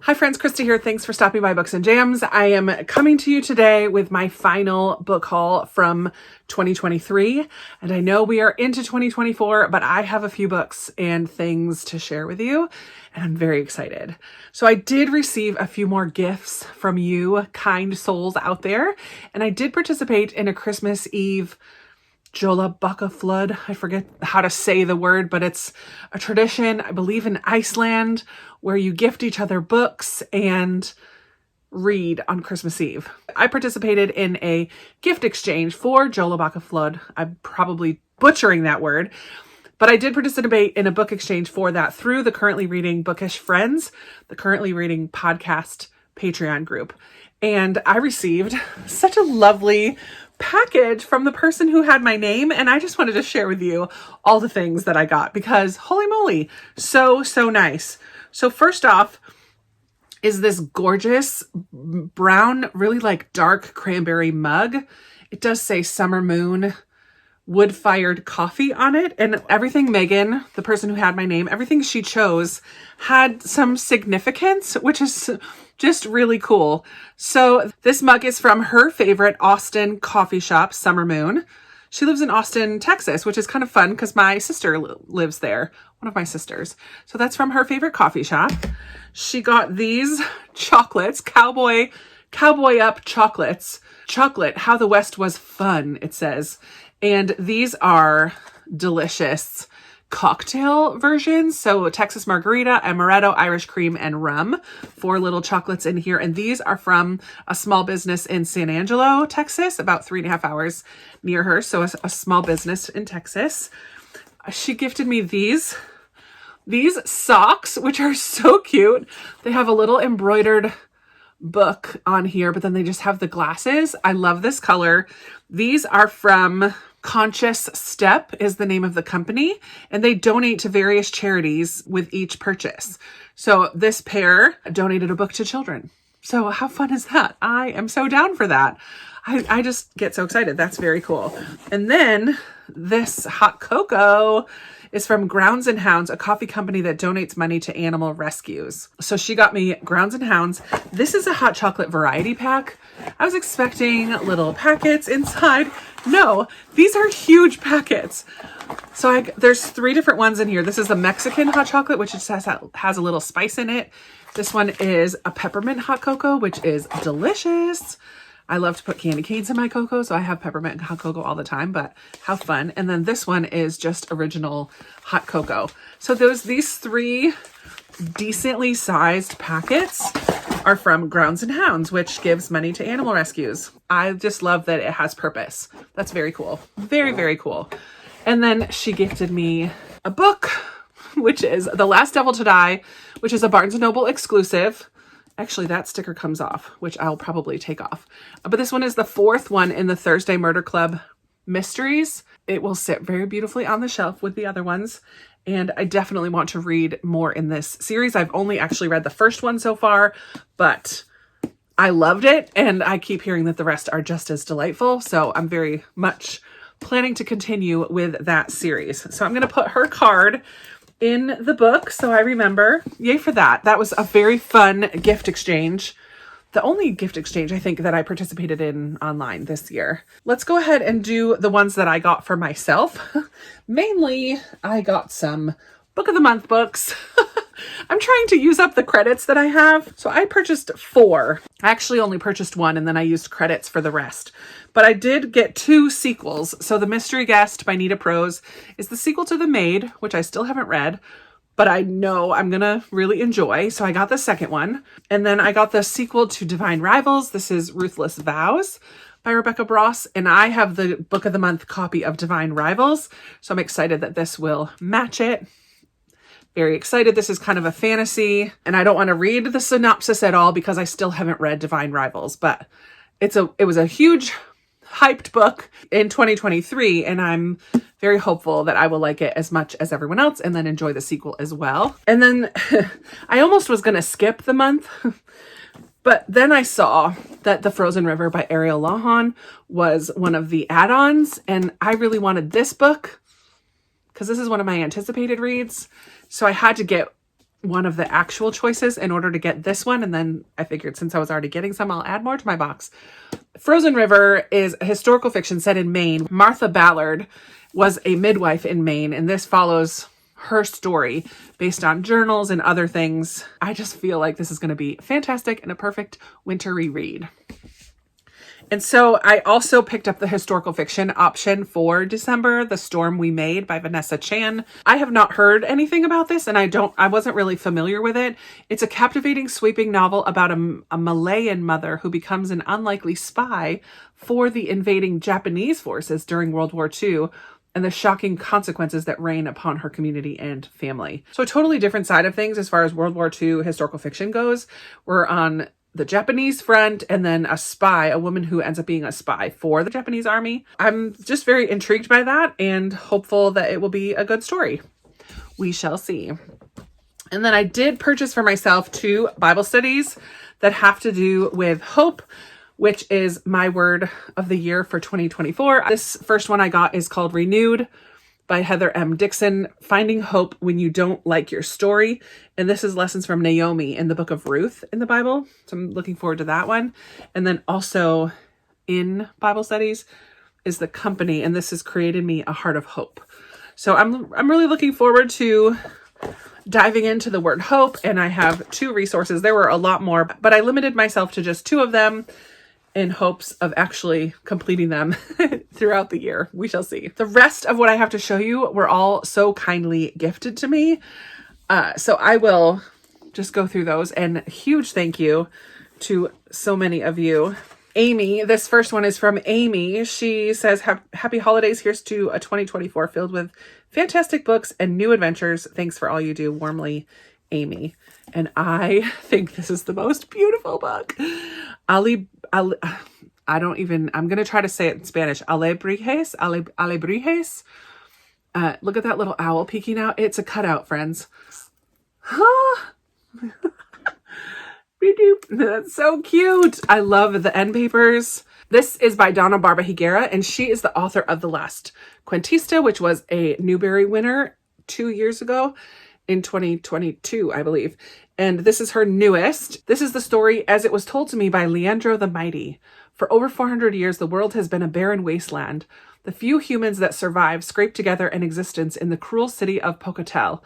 Hi friends, Krista here. Thanks for stopping by Books and Jams. I am coming to you today with my final book haul from 2023. And I know we are into 2024, but I have a few books and things to share with you, and I'm very excited. So I did receive a few more gifts from you kind souls out there, and I did participate in a Christmas Eve Jólabaka flood. I forget how to say the word, but it's a tradition, I believe in Iceland, where you gift each other books and read on Christmas Eve. I participated in a gift exchange for Jólabaka flood. I'm probably butchering that word, but I did participate in a book exchange for that through the Currently Reading Bookish Friends, the Currently Reading podcast Patreon group. And I received such a lovely package from the person who had my name, and I just wanted to share with you all the things that I got because holy moly, so nice. So first off is this gorgeous brown, really like dark cranberry mug. It does say Summer Moon wood-fired coffee on it, and everything Megan, the person who had my name, everything she chose had some significance, which is just really cool. So this mug is from her favorite Austin coffee shop, Summer Moon. She lives in Austin, Texas, which is kind of fun because my sister lives there, one of my sisters. So that's from her favorite coffee shop. She got these chocolates, Cowboy Up chocolates. Chocolate, how the West was fun, it says. And these are delicious cocktail versions. So Texas margarita, amaretto, Irish cream, and rum. 4 little chocolates in here. And these are from a small business in San Angelo, Texas, about 3.5 hours near her. So a small business in Texas. She gifted me these socks, which are so cute. They have a little embroidered book on here, but then they just have the glasses. I love this color. These are from Conscious Step is the name of the company, and they donate to various charities with each purchase. So this pair donated a book to children. So how fun is that? I am so down for that. I just get so excited. That's very cool. And then this hot cocoa is from Grounds and Hounds, a coffee company that donates money to animal rescues. So she got me Grounds and Hounds. This is a hot chocolate variety pack. I was expecting little packets inside. No, these are huge packets. So there's 3 different ones in here. This is a Mexican hot chocolate, which just has a little spice in it. This one is a peppermint hot cocoa, which is delicious. I love to put candy canes in my cocoa, so I have peppermint hot cocoa all the time, but how fun. And then this one is just original hot cocoa. So these 3 decently sized packets are from Grounds and Hounds, which gives money to animal rescues. I just love that it has purpose. That's very cool. Very, very cool. And then she gifted me a book, which is The Last Devil to Die, which is a Barnes & Noble exclusive. Actually, that sticker comes off, which I'll probably take off. But this one is the 4th one in the Thursday Murder Club mysteries. It will sit very beautifully on the shelf with the other ones. And I definitely want to read more in this series. I've only actually read the first one so far, but I loved it. And I keep hearing that the rest are just as delightful. So I'm very much planning to continue with that series. So I'm going to put her card in the book so I remember. Yay for that. That was a very fun gift exchange. The only gift exchange I think that I participated in online this year. Let's go ahead and do the ones that I got for myself. Mainly, I got some Book of the Month books. I'm trying to use up the credits that I have. So I purchased 4. I actually only purchased 1 and then I used credits for the rest. But I did get 2 sequels. So The Mystery Guest by Nita Prose is the sequel to The Maid, which I still haven't read, but I know I'm going to really enjoy. So I got the second one. And then I got the sequel to Divine Rivals. This is Ruthless Vows by Rebecca Bross. And I have the Book of the Month copy of Divine Rivals. So I'm excited that this will match it. Very excited. This is kind of a fantasy, and I don't want to read the synopsis at all because I still haven't read Divine Rivals, but it was a huge hyped book in 2023, and I'm very hopeful that I will like it as much as everyone else and then enjoy the sequel as well. And then I almost was going to skip the month, but then I saw that The Frozen River by Ariel Lawhon was one of the add-ons, and I really wanted this book because this is one of my anticipated reads. So I had to get one of the actual choices in order to get this one. And then I figured since I was already getting some, I'll add more to my box. Frozen River is a historical fiction set in Maine. Martha Ballard was a midwife in Maine, and this follows her story based on journals and other things. I just feel like this is going to be fantastic and a perfect wintry read. And so I also picked up the historical fiction option for December, The Storm We Made by Vanessa Chan. I have not heard anything about this, and I wasn't really familiar with it. It's a captivating, sweeping novel about a Malayan mother who becomes an unlikely spy for the invading Japanese forces during World War II, and the shocking consequences that rain upon her community and family. So a totally different side of things as far as World War II historical fiction goes. We're on the Japanese front, and then a woman who ends up being a spy for the Japanese army. I'm just very intrigued by that and hopeful that it will be a good story. We shall see. And then I did purchase for myself 2 Bible studies that have to do with hope, which is my word of the year for 2024. This first one I got is called Renewed by Heather M. Dixon, Finding Hope When You Don't Like Your Story. And this is lessons from Naomi in the book of Ruth in the Bible. So I'm looking forward to that one. And then also in Bible studies is The Company, and this has created me a heart of hope. So I'm really looking forward to diving into the word hope, and I have 2 resources. There were a lot more, but I limited myself to just 2 of them in hopes of actually completing them throughout the year. We shall see. The rest of what I have to show you were all so kindly gifted to me. So I will just go through those, and huge thank you to so many of you. Amy, this first one is from Amy. She says, happy holidays. Here's to a 2024 filled with fantastic books and new adventures. Thanks for all you do. Warmly, Amy. And I think this is the most beautiful book. I'm going to try to say it in Spanish. Alebrijes. Look at that little owl peeking out. It's a cutout, friends. That's so cute. I love the end papers. This is by Donna Barba Higuera, and she is the author of The Last Cuentista, which was a Newbery winner 2 years ago in 2022, I believe. And this is her newest. This is the story as it was told to me by Leandro the Mighty. For over 400 years, the world has been a barren wasteland. The few humans that survive scrape together an existence in the cruel city of Pocotel,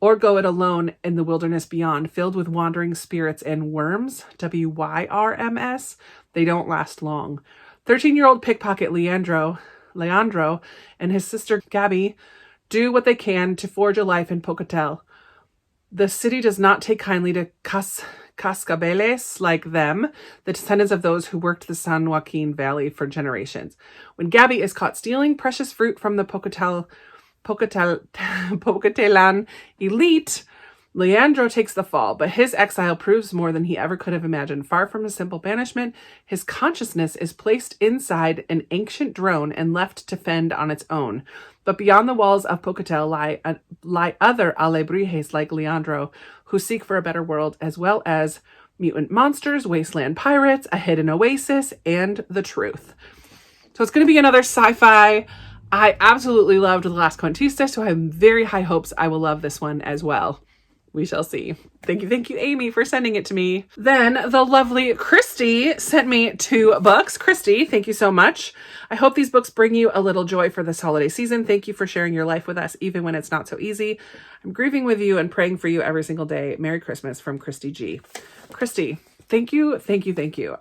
or go it alone in the wilderness beyond, filled with wandering spirits and worms, WYRMS. They don't last long. 13-year-old pickpocket Leandro and his sister Gabby do what they can to forge a life in Pocotel. The city does not take kindly to cascabeles like them, the descendants of those who worked the San Joaquin Valley for generations. When Gabby is caught stealing precious fruit from the Pocatelan elite, Leandro takes the fall, but his exile proves more than he ever could have imagined. Far from a simple banishment, his consciousness is placed inside an ancient drone and left to fend on its own. But beyond the walls of Pocotel lie other alebrijes like Leandro, who seek for a better world, as well as mutant monsters, wasteland pirates, a hidden oasis, and the truth. So it's going to be another sci-fi. I absolutely loved The Last Cuentista, so I have very high hopes I will love this one as well. We shall see. Thank you, Amy, for sending it to me. Then the lovely Christy sent me 2 books. Christy, thank you so much. I hope these books bring you a little joy for this holiday season. Thank you for sharing your life with us, even when it's not so easy. I'm grieving with you and praying for you every single day. Merry Christmas from Christy G. Christy, thank you.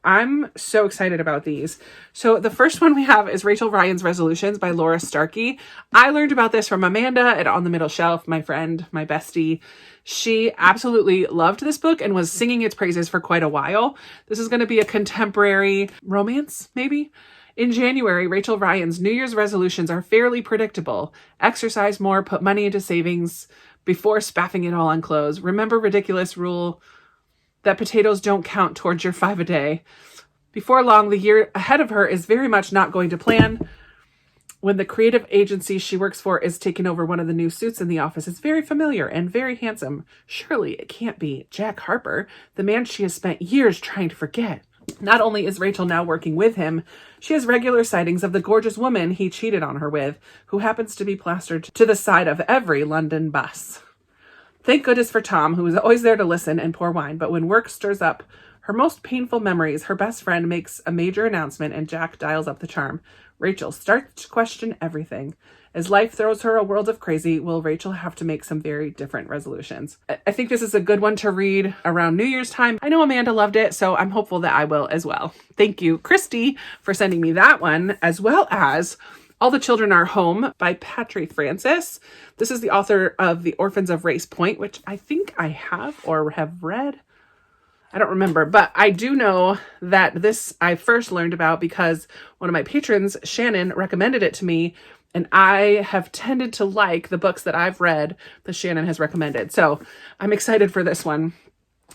I'm so excited about these. So the first one we have is Rachel Ryan's Resolutions by Laura Starkey. I learned about this from Amanda at On the Middle Shelf, my friend, my bestie. She absolutely loved this book and was singing its praises for quite a while. This is going to be a contemporary romance, maybe? In January, Rachel Ryan's New Year's resolutions are fairly predictable. Exercise more, put money into savings before spaffing it all on clothes. Remember ridiculous rule that potatoes don't count towards your 5 a day. Before long, the year ahead of her is very much not going to plan. When the creative agency she works for is taking over one of the new suits in the office, it's very familiar and very handsome. Surely it can't be Jack Harper, the man she has spent years trying to forget. Not only is Rachel now working with him, she has regular sightings of the gorgeous woman he cheated on her with, who happens to be plastered to the side of every London bus. Thank goodness for Tom, who is always there to listen and pour wine. But when work stirs up her most painful memories, her best friend makes a major announcement and Jack dials up the charm. Rachel starts to question everything. As life throws her a world of crazy, will Rachel have to make some very different resolutions? I think this is a good one to read around New Year's time. I know Amanda loved it, so I'm hopeful that I will as well. Thank you, Christy, for sending me that one, as well as All the Children Are Home by Patry Francis. This is the author of The Orphans of Race Point, which I think I have or have read. I don't remember, but I do know that this I first learned about because one of my patrons, Shannon, recommended it to me, and I have tended to like the books that I've read that Shannon has recommended. So I'm excited for this one.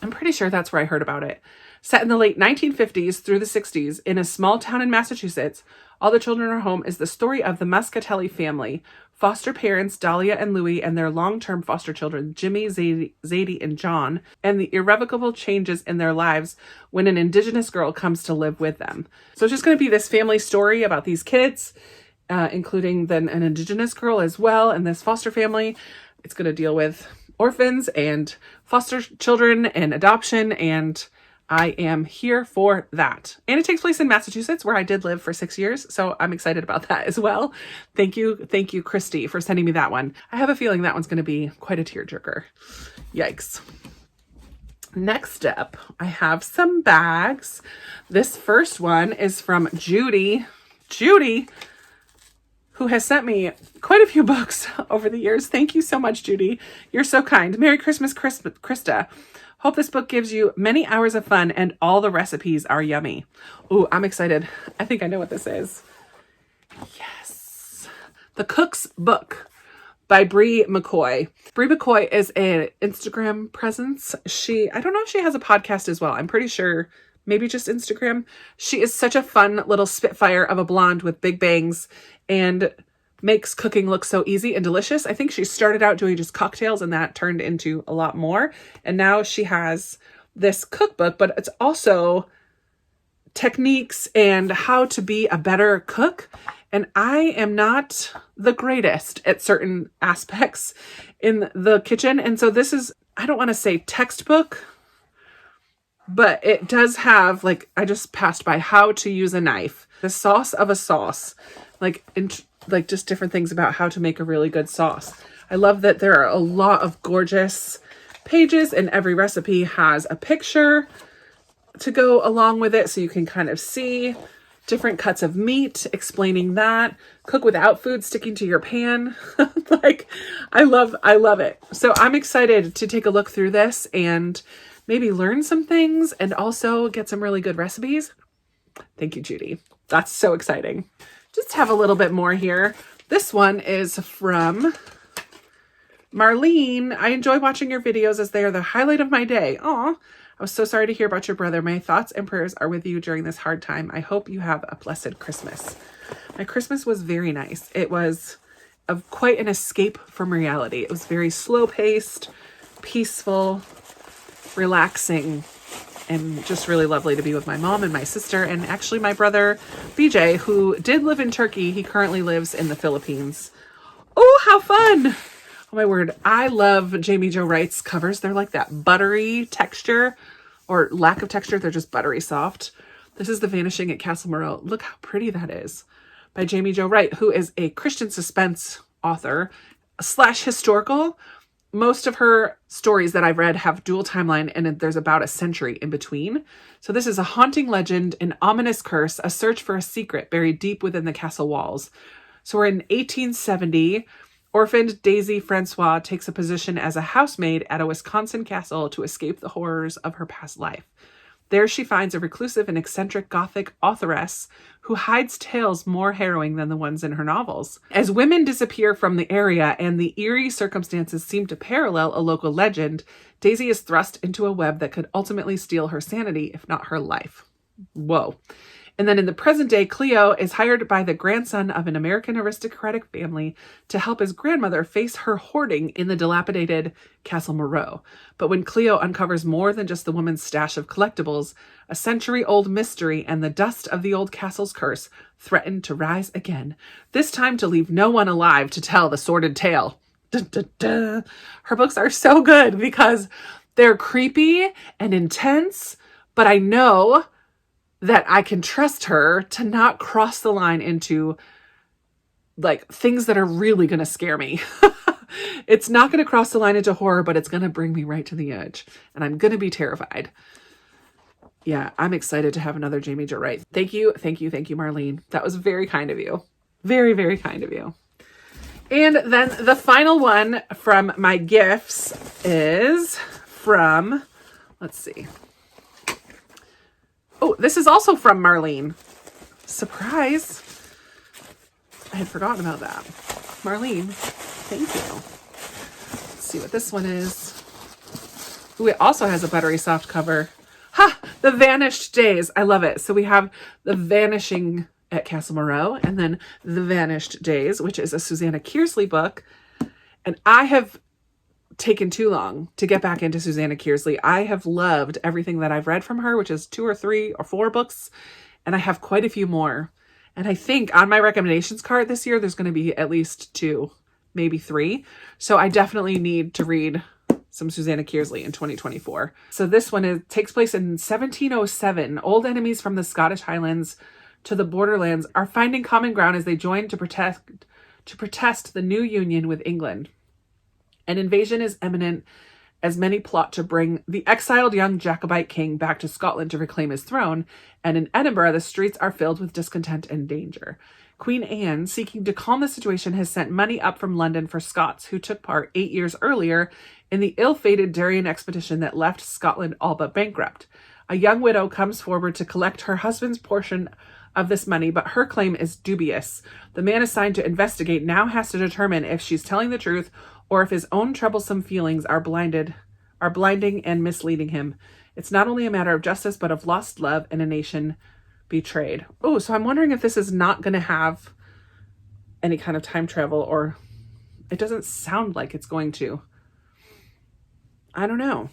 I'm pretty sure that's where I heard about it. Set in the late 1950s through the 60s in a small town in Massachusetts, All the Children Are Home is the story of the Muscatelli family, foster parents Dahlia and Louie and their long-term foster children, Jimmy, Zadie, and John, and the irrevocable changes in their lives when an Indigenous girl comes to live with them. So it's just going to be this family story about these kids, including then an Indigenous girl as well, and this foster family. It's going to deal with orphans and foster children and adoption, and I am here for that. And it takes place in Massachusetts, where I did live for 6 years. So I'm excited about that as well. Thank you, Christy, for sending me that one. I have a feeling that one's going to be quite a tearjerker. Yikes. Next up, I have some bags. This first one is from Judy. Judy, who has sent me quite a few books over the years. Thank you so much, Judy. You're so kind. Merry Christmas, Krista. Hope this book gives you many hours of fun and all the recipes are yummy. Ooh, I'm excited. I think I know what this is. Yes. The Cook's Book by Brie McCoy. Brie McCoy is an Instagram presence. I don't know if she has a podcast as well. I'm pretty sure maybe just Instagram. She is such a fun little spitfire of a blonde with big bangs and makes cooking look so easy and delicious. I think she started out doing just cocktails and that turned into a lot more. And now she has this cookbook, but it's also techniques and how to be a better cook. And I am not the greatest at certain aspects in the kitchen. And so this is, I don't want to say textbook, but it does have, like, I just passed by how to use a knife, the sauce of a sauce, like just different things about how to make a really good sauce. I love that there are a lot of gorgeous pages and every recipe has a picture to go along with it. So you can kind of see different cuts of meat, explaining that. Cook without food sticking to your pan. Like, I love it. So I'm excited to take a look through this and maybe learn some things and also get some really good recipes. Thank you, Judy. That's so exciting. Just have a little bit more here. This one is from Marlene. I enjoy watching your videos as they are the highlight of my day. Aw, I was so sorry to hear about your brother. My thoughts and prayers are with you during this hard time. I hope you have a blessed Christmas. My Christmas was very nice. It was quite an escape from reality. It was very slow-paced, peaceful, relaxing, and just really lovely to be with my mom and my sister and actually my brother BJ, who did live in Turkey. He currently lives in the Philippines. Oh, how fun. Oh my word. I love Jamie Jo Wright's covers. They're like that buttery texture or lack of texture. They're just buttery soft. This is The Vanishing at Castle Moreau. Look how pretty that is, by Jamie Jo Wright, who is a Christian suspense author / historical. Most of her stories that I've read have dual timeline and there's about a century in between. So this is a haunting legend, an ominous curse, a search for a secret buried deep within the castle walls. So we're in 1870. Orphaned Daisy Francois takes a position as a housemaid at a Wisconsin castle to escape the horrors of her past life. There she finds a reclusive and eccentric Gothic authoress who hides tales more harrowing than the ones in her novels. As women disappear from the area and the eerie circumstances seem to parallel a local legend, Daisy is thrust into a web that could ultimately steal her sanity, if not her life. Whoa. And then in the present day, Cleo is hired by the grandson of an American aristocratic family to help his grandmother face her hoarding in the dilapidated Castle Moreau. But when Cleo uncovers more than just the woman's stash of collectibles, a century-old mystery and the dust of the old castle's curse threaten to rise again, this time to leave no one alive to tell the sordid tale. Dun, dun, dun. Her books are so good because they're creepy and intense, but I know that I can trust her to not cross the line into like things that are really going to scare me. It's not going to cross the line into horror, but it's going to bring me right to the edge, and I'm going to be terrified. Yeah, I'm excited to have another Jamie Jo Wright. Thank you, Marlene. That was very kind of you. Very, very kind of you. And then the final one from my gifts is from, let's see. Oh, this is also from Marlene. Surprise. I had forgotten about that. Marlene, thank you. Let's see what this one is. Ooh, it also has a buttery soft cover. Ha! The Vanished Days. I love it. So we have The Vanishing at Castle Moreau, and then The Vanished Days, which is a Susanna Kearsley book. And I have taken too long to get back into Susanna Kearsley. I have loved everything that I've read from her, which is 2 or 3 or 4 books, and I have quite a few more. And I think on my recommendations card this year, there's going to be at least 2, maybe 3. So I definitely need to read some Susanna Kearsley in 2024. So this one takes place in 1707. Old enemies from the Scottish Highlands to the borderlands are finding common ground as they join to protest the new union with England. An invasion is imminent as many plot to bring the exiled young Jacobite king back to Scotland to reclaim his throne, and in Edinburgh the streets are filled with discontent and danger. Queen Anne, seeking to calm the situation, has sent money up from London for Scots who took part 8 years earlier in the ill-fated Darien expedition that left Scotland all but bankrupt. A young widow comes forward to collect her husband's portion of this money, but her claim is dubious. The man assigned to investigate now has to determine if she's telling the truth or if his own troublesome feelings are blinding and misleading him. It's not only a matter of justice, but of lost love and a nation betrayed. Oh, so I'm wondering if this is not going to have any kind of time travel, or it doesn't sound like it's going to. I don't know.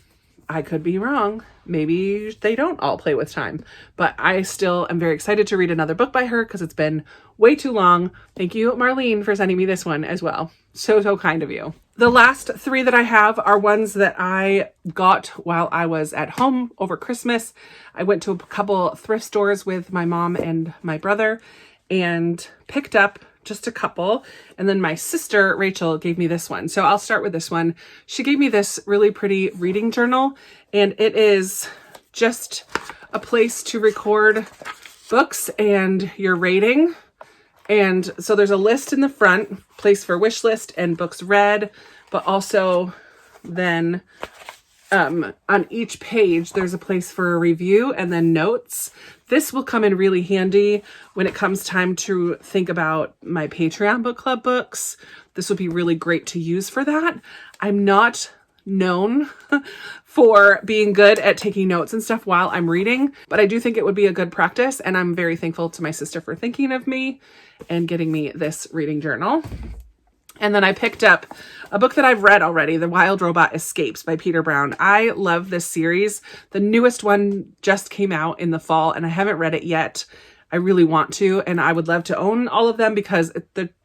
I could be wrong. Maybe they don't all play with time, but I still am very excited to read another book by her because it's been way too long. Thank you, Marlene, for sending me this one as well. So kind of you. The last 3 that I have are ones that I got while I was at home over Christmas. I went to a couple thrift stores with my mom and my brother and picked up just a couple. And then my sister, Rachel, gave me this one. So I'll start with this one. She gave me this really pretty reading journal, and it is just a place to record books and your rating. And so there's a list in the front, place for wish list and books read, but also then on each page, there's a place for a review and then notes. This will come in really handy when it comes time to think about my Patreon book club books. This would be really great to use for that. I'm not known for being good at taking notes and stuff while I'm reading, but I do think it would be a good practice, and I'm very thankful to my sister for thinking of me and getting me this reading journal. And then I picked up a book that I've read already, The Wild Robot Escapes by Peter Brown. I love this series. The newest one just came out in the fall, and I haven't read it yet. I really want to, and I would love to own all of them because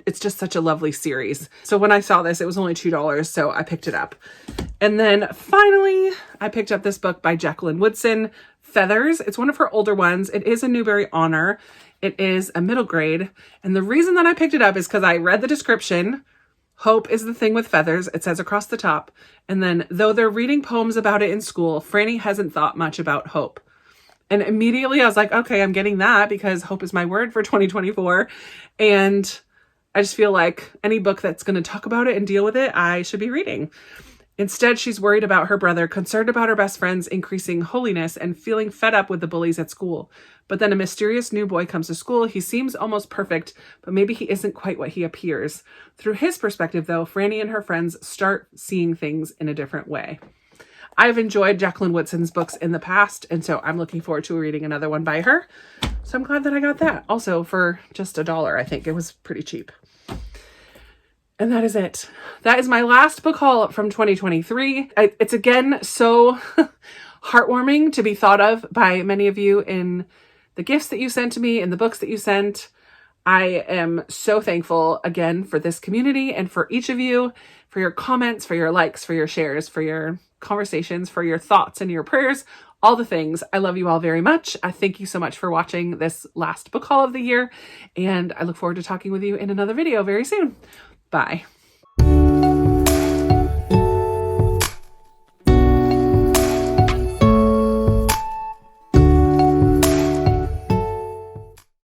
it's just such a lovely series. So when I saw this, it was only $2, so I picked it up. And then finally, I picked up this book by Jacqueline Woodson, Feathers. It's one of her older ones. It is a Newbery Honor. It is a middle grade. And the reason that I picked it up is because I read the description. Hope is the thing with feathers, it says across the top. And then, though they're reading poems about it in school, Franny hasn't thought much about hope. And immediately I was like, okay, I'm getting that because hope is my word for 2024. And I just feel like any book that's going to talk about it and deal with it, I should be reading. Instead, she's worried about her brother, concerned about her best friend's increasing holiness, and feeling fed up with the bullies at school. But then a mysterious new boy comes to school. He seems almost perfect, but maybe he isn't quite what he appears. Through his perspective, though, Franny and her friends start seeing things in a different way. I've enjoyed Jacqueline Woodson's books in the past, and so I'm looking forward to reading another one by her. So I'm glad that I got that. Also for just $1, I think. It was pretty cheap. And that is it. That is my last book haul from 2023. It's again so heartwarming to be thought of by many of you in the gifts that you sent to me and the books that you sent. I am so thankful again for this community and for each of you, for your comments, for your likes, for your shares, for your conversations, for your thoughts and your prayers, all the things. I love you all very much. I thank you so much for watching this last book haul of the year, and I look forward to talking with you in another video very soon. Bye.